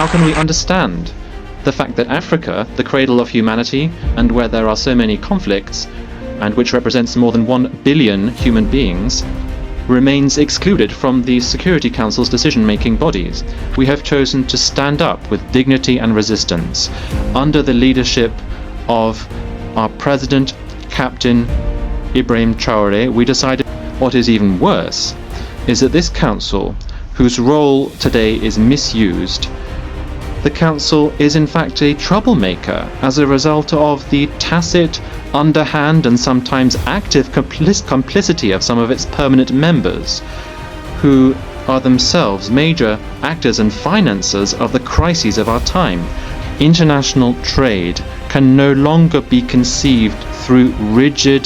how can we understand the fact that Africa, the cradle of humanity, and where there are so many conflicts, and which represents more than 1 billion human beings, remains excluded from the Security Council's decision-making bodies? We have chosen to stand up with dignity and resistance under the leadership of our President, Captain Ibrahim Traoré. We decided what is even worse is that this council, whose role today is misused, the council is in fact a troublemaker as a result of the tacit, underhand and sometimes active complicity of some of its permanent members, who are themselves major actors and financiers of the crises of our time. International trade can no longer be conceived through rigid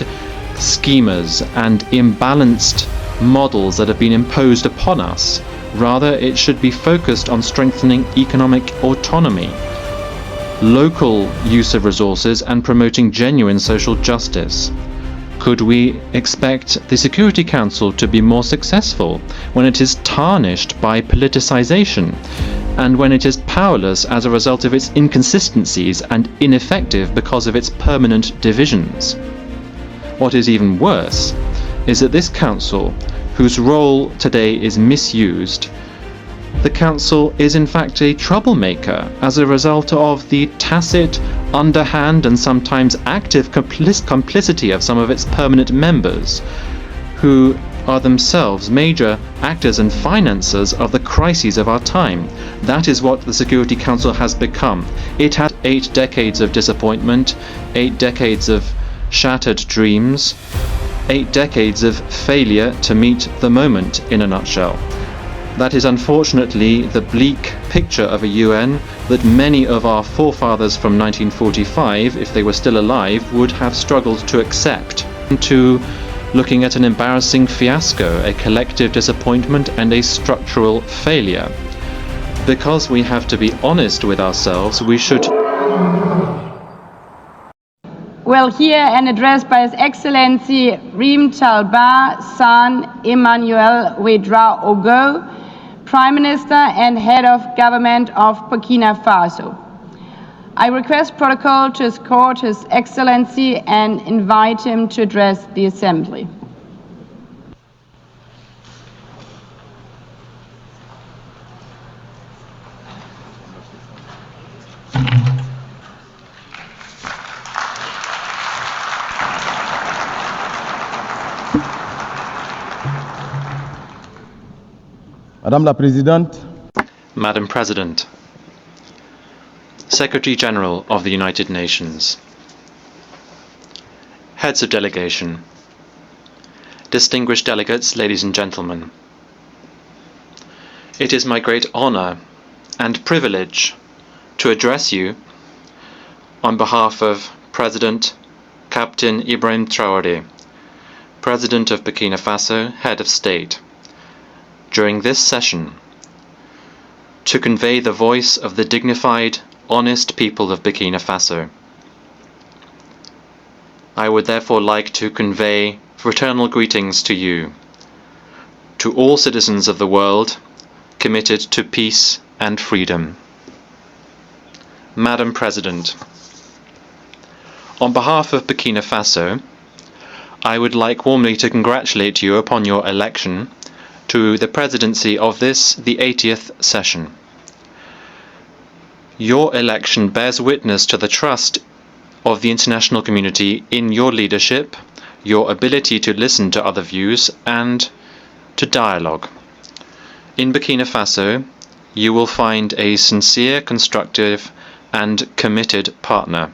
schemas and imbalanced models that have been imposed upon us. Rather, it should be focused on strengthening economic autonomy, local use of resources, and promoting genuine social justice. Could we expect the Security Council to be more successful when it is tarnished by politicization and when it is powerless as a result of its inconsistencies and ineffective because of its permanent divisions? What is even worse is that this council, whose role today is misused, the council is in fact a troublemaker as a result of the tacit, underhand and sometimes active complicity of some of its permanent members, who are themselves major actors and financiers of the crises of our time. That is what the Security Council has become. It had 8 decades of disappointment, 8 decades of shattered dreams, 8 decades of failure to meet the moment, in a nutshell. That is unfortunately the bleak picture of a UN that many of our forefathers from 1945, if they were still alive, would have struggled to accept. To looking at an embarrassing fiasco, a collective disappointment and a structural failure. Because we have to be honest with ourselves, we should hear an address by His Excellency Ibrahim Traoré, son Emmanuel Ouedraogo, Prime Minister and Head of Government of Burkina Faso. I request protocol to escort His Excellency and invite him to address the Assembly. Madame la Présidente, Madam President, Secretary General of the United Nations, Heads of Delegation, distinguished delegates, ladies and gentlemen, it is my great honor and privilege to address you on behalf of President Captain Ibrahim Traoré, President of Burkina Faso, Head of State, during this session, to convey the voice of the dignified, honest people of Burkina Faso. I would therefore like to convey fraternal greetings to you, to all citizens of the world committed to peace and freedom. Madam President, on behalf of Burkina Faso, I would like warmly to congratulate you upon your election to the presidency of this, the 80th session. Your election bears witness to the trust of the international community in your leadership, your ability to listen to other views, and to dialogue. In Burkina Faso, you will find a sincere, constructive, and committed partner.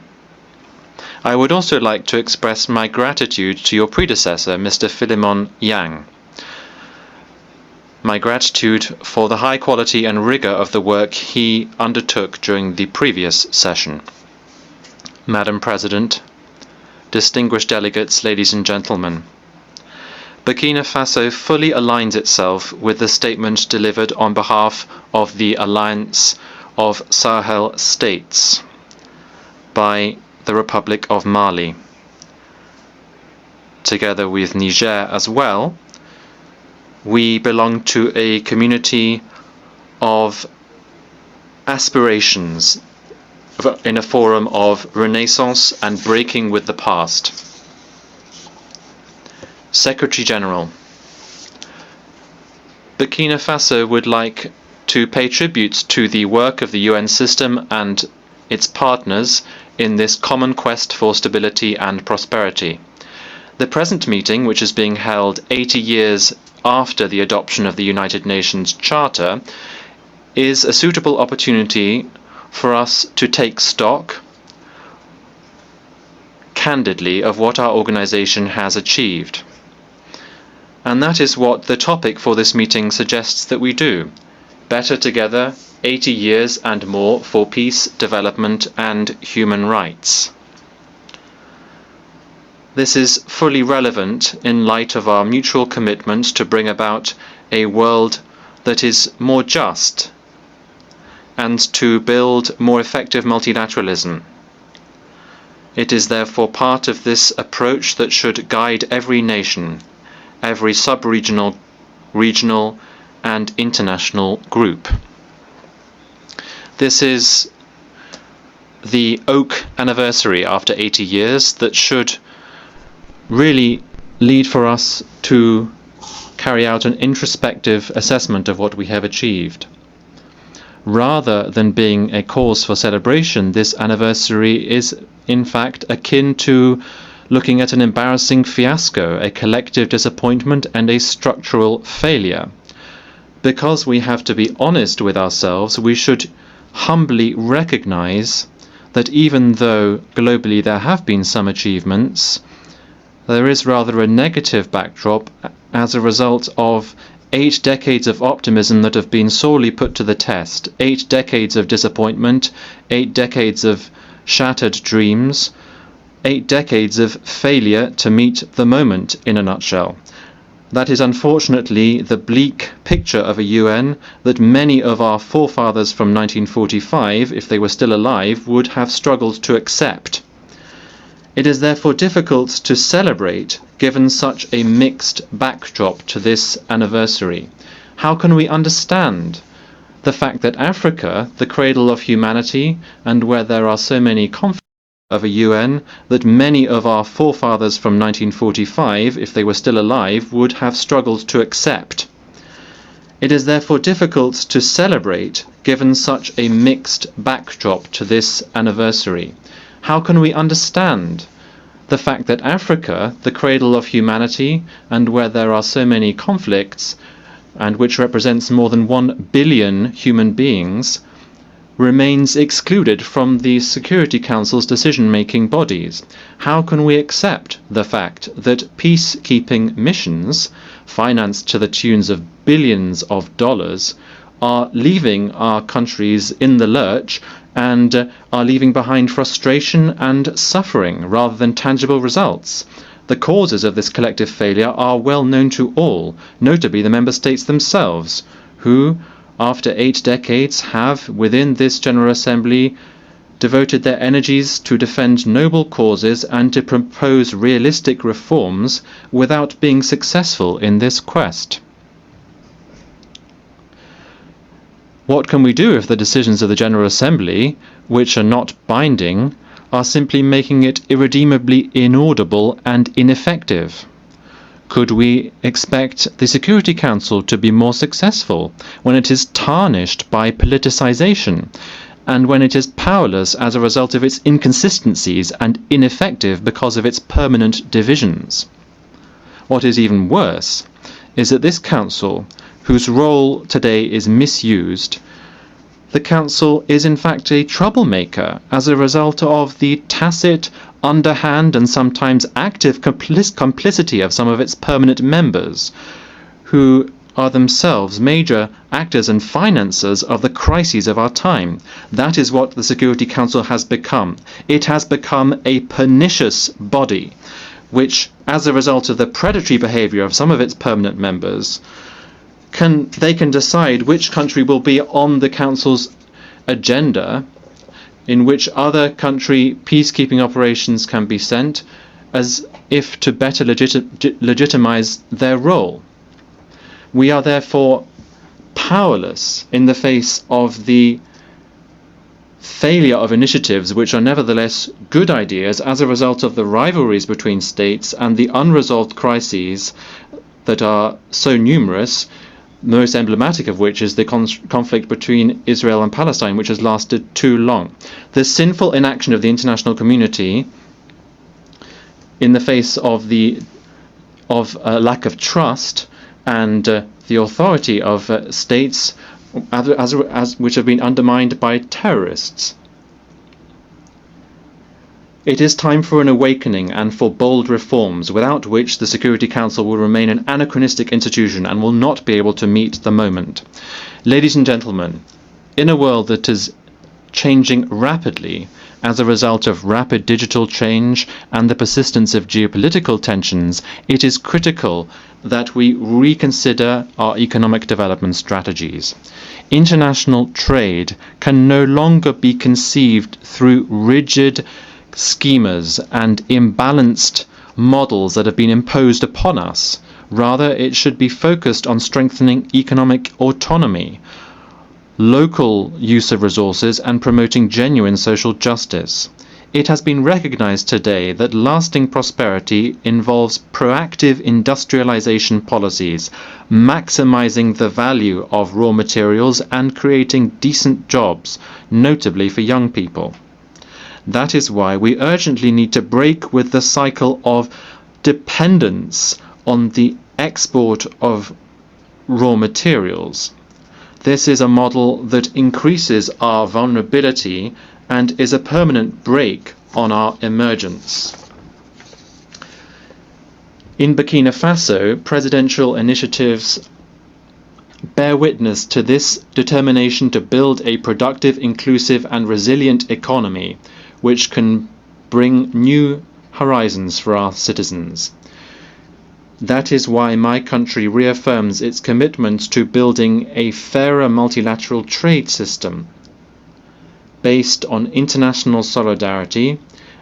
I would also like to express my gratitude to your predecessor, Mr. Philemon Yang. My gratitude for the high quality and rigor of the work he undertook during the previous session. Madam President, distinguished delegates, ladies and gentlemen, Burkina Faso fully aligns itself with the statement delivered on behalf of the Alliance of Sahel States by the Republic of Mali, together with Niger as well. We belong to a community of aspirations in a forum of renaissance and breaking with the past. Secretary General, Burkina Faso would like to pay tribute to the work of the UN system and its partners in this common quest for stability and prosperity. The present meeting, which is being held 80 years after the adoption of the United Nations Charter, is a suitable opportunity for us to take stock candidly of what our organization has achieved. And that is what the topic for this meeting suggests that we do. Better together, 80 years and more for peace, development and human rights. This is fully relevant in light of our mutual commitment to bring about a world that is more just and to build more effective multilateralism. It is therefore part of this approach that should guide every nation, every sub-regional, regional and international group. This is the oak anniversary after 80 years that should really lead for us to carry out an introspective assessment of what we have achieved. Rather than being a cause for celebration, this anniversary is in fact akin to looking at an embarrassing fiasco, a collective disappointment and a structural failure. Because we have to be honest with ourselves, we should humbly recognize that even though globally there have been some achievements, there is rather a negative backdrop as a result of 8 decades of optimism that have been sorely put to the test, 8 decades of disappointment, 8 decades of shattered dreams, 8 decades of failure to meet the moment, in a nutshell. That is unfortunately the bleak picture of a UN that many of our forefathers from 1945, if they were still alive, would have struggled to accept. It is therefore difficult to celebrate given such a mixed backdrop to this anniversary. How can we understand the fact that Africa, the cradle of humanity, and where there are so many conflicts of a UN that many of our forefathers from 1945, if they were still alive, would have struggled to accept? It is therefore difficult to celebrate given such a mixed backdrop to this anniversary. How can we understand the fact that Africa, the cradle of humanity, and where there are so many conflicts, and which represents more than 1 billion human beings, remains excluded from the Security Council's decision-making bodies? How can we accept the fact that peacekeeping missions, financed to the tunes of billions of dollars, are leaving our countries in the lurch and are leaving behind frustration and suffering rather than tangible results? The causes of this collective failure are well known to all, notably the member states themselves, who, after 8 decades, have, within this General Assembly, devoted their energies to defend noble causes and to propose realistic reforms without being successful in this quest. What can we do if the decisions of the General Assembly, which are not binding, are simply making it irredeemably inaudible and ineffective? Could we expect the Security Council to be more successful when it is tarnished by politicization and when it is powerless as a result of its inconsistencies and ineffective because of its permanent divisions? What is even worse is that this Council, whose role today is misused, the Council is in fact a troublemaker as a result of the tacit, underhand and sometimes active complicity of some of its permanent members, who are themselves major actors and financiers of the crises of our time. That is what the Security Council has become. It has become a pernicious body, which, as a result of the predatory behavior of some of its permanent members, they can decide which country will be on the Council's agenda, in which other country peacekeeping operations can be sent, as if to better legitimize their role. We are therefore powerless in the face of the failure of initiatives which are nevertheless good ideas as a result of the rivalries between states and the unresolved crises that are so numerous, the most emblematic of which is the conflict between Israel and Palestine, which has lasted too long. The sinful inaction of the international community in the face of a lack of trust and the authority of states which have been undermined by terrorists. It is time for an awakening and for bold reforms, without which the Security Council will remain an anachronistic institution and will not be able to meet the moment. Ladies and gentlemen, in a world that is changing rapidly as a result of rapid digital change and the persistence of geopolitical tensions, it is critical that we reconsider our economic development strategies. International trade can no longer be conceived through rigid schemas and imbalanced models that have been imposed upon us. Rather, it should be focused on strengthening economic autonomy, local use of resources, and promoting genuine social justice. It has been recognized today that lasting prosperity involves proactive industrialization policies, maximizing the value of raw materials and creating decent jobs, notably for young people. That is why we urgently need to break with the cycle of dependence on the export of raw materials. This is a model that increases our vulnerability and is a permanent brake on our emergence. In Burkina Faso, presidential initiatives bear witness to this determination to build a productive, inclusive and resilient economy which can bring new horizons for our citizens. That is why my country reaffirms its commitment to building a fairer multilateral trade system based on international solidarity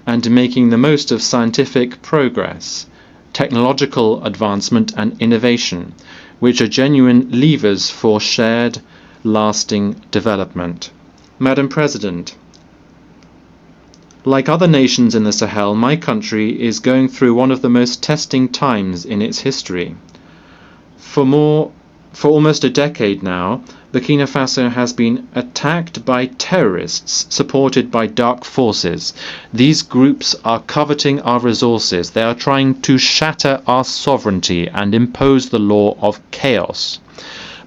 and making the most of scientific progress, technological advancement and innovation, which are genuine levers for shared, lasting development. Madam President, like other nations in the Sahel, my country is going through one of the most testing times in its history. For almost a decade now, Burkina Faso has been attacked by terrorists supported by dark forces. These groups are coveting our resources. They are trying to shatter our sovereignty and impose the law of chaos.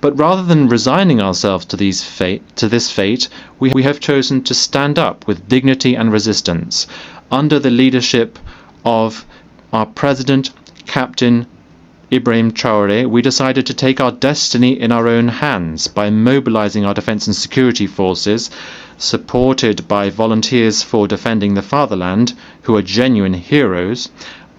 But rather than resigning ourselves to this fate, we have chosen to stand up with dignity and resistance under the leadership of our President, Captain Ibrahim Traoré. We decided to take our destiny in our own hands by mobilizing our defense and security forces, supported by volunteers for defending the fatherland, who are genuine heroes,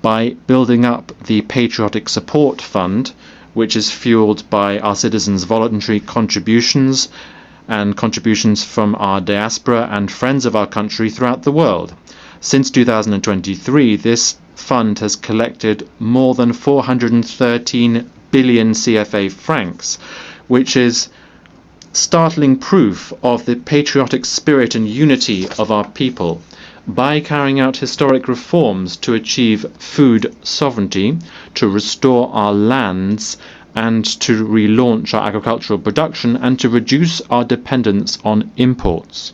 by building up the Patriotic Support Fund, which is fueled by our citizens' voluntary contributions and contributions from our diaspora and friends of our country throughout the world. Since 2023, this fund has collected more than 413 billion CFA francs, which is startling proof of the patriotic spirit and unity of our people. By carrying out historic reforms to achieve food sovereignty, to restore our lands, and to relaunch our agricultural production, and to reduce our dependence on imports.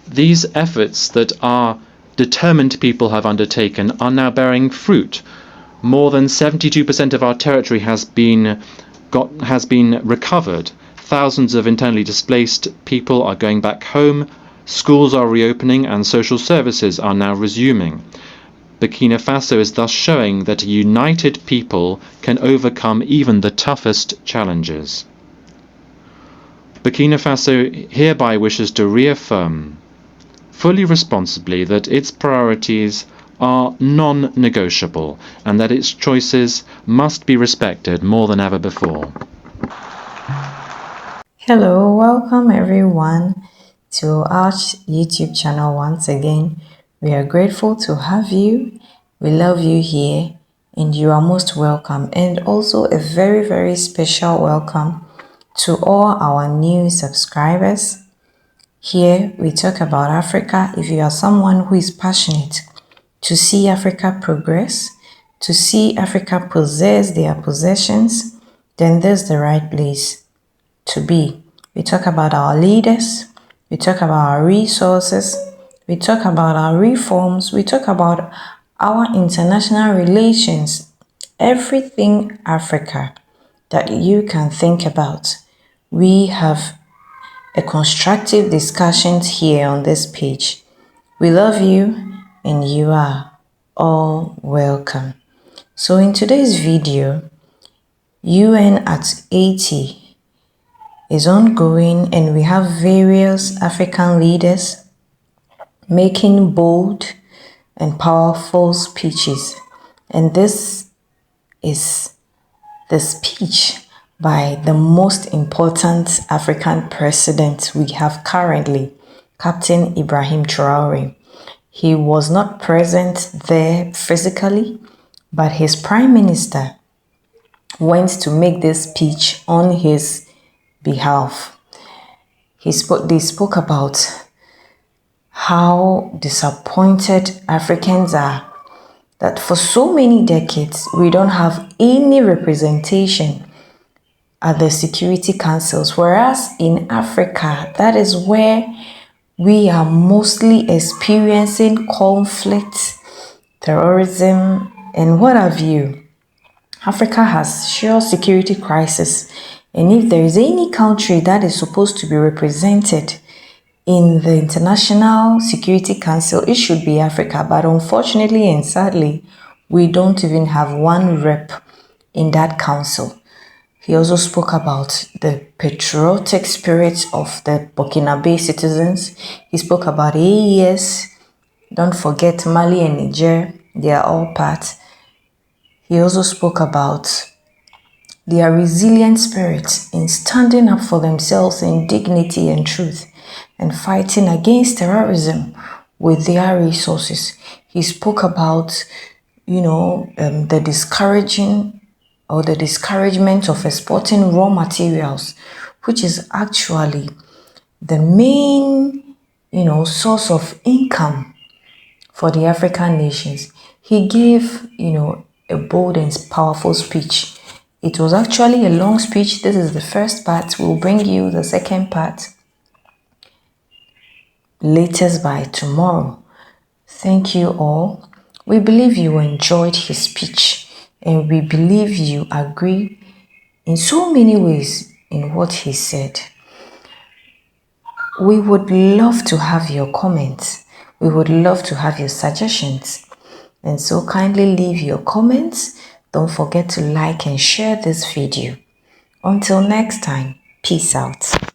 These efforts that our determined people have undertaken are now bearing fruit. More than 72% of our territory has been recovered. Thousands of internally displaced people are going back home. Schools are reopening and social services are now resuming. Burkina Faso is thus showing that a united people can overcome even the toughest challenges. Burkina Faso hereby wishes to reaffirm, fully responsibly, that its priorities are non-negotiable and that its choices must be respected more than ever before. Hello, welcome everyone to our YouTube channel once again. We are grateful to have you. We love you here and you are most welcome. And also a very, very special welcome to all our new subscribers. Here we talk about Africa. If you are someone who is passionate to see Africa progress, to see Africa possess their possessions, then this is the right place to be. We talk about our leaders, we talk about our resources, we talk about our reforms, we talk about our international relations, everything Africa that you can think about. We have a constructive discussions here on this page. We love you and you are all welcome. So in today's video, UN at 80 is ongoing and we have various African leaders making bold and powerful speeches. And this is the speech by the most important African president we have currently, Captain Ibrahim Traore. He was not present there physically, but his prime minister went to make this speech on his behalf. They spoke about how disappointed Africans are that for so many decades we don't have any representation at the Security Councils, whereas in Africa, that is where we are mostly experiencing conflict, terrorism, and what have you. Africa has sure security crisis, and if there is any country that is supposed to be represented in the International Security Council, it should be Africa. But unfortunately and sadly, we don't even have one rep in that council. He also spoke about the patriotic spirit of the Burkina Faso citizens. He spoke about AES. Don't forget Mali and Niger, they are all part. He also spoke about their resilient spirit in standing up for themselves in dignity and truth and fighting against terrorism with their resources. He spoke about, the discouragement of exporting raw materials, which is actually the main, source of income for the African nations. He gave, a bold and powerful speech. It was actually a long speech. This is the first part. We'll bring you the second part latest by tomorrow. Thank you all. We believe you enjoyed his speech and we believe you agree in so many ways in what he said. We would love to have your comments. We would love to have your suggestions. And so kindly leave your comments. Don't forget to like and share this video. Until next time, peace out.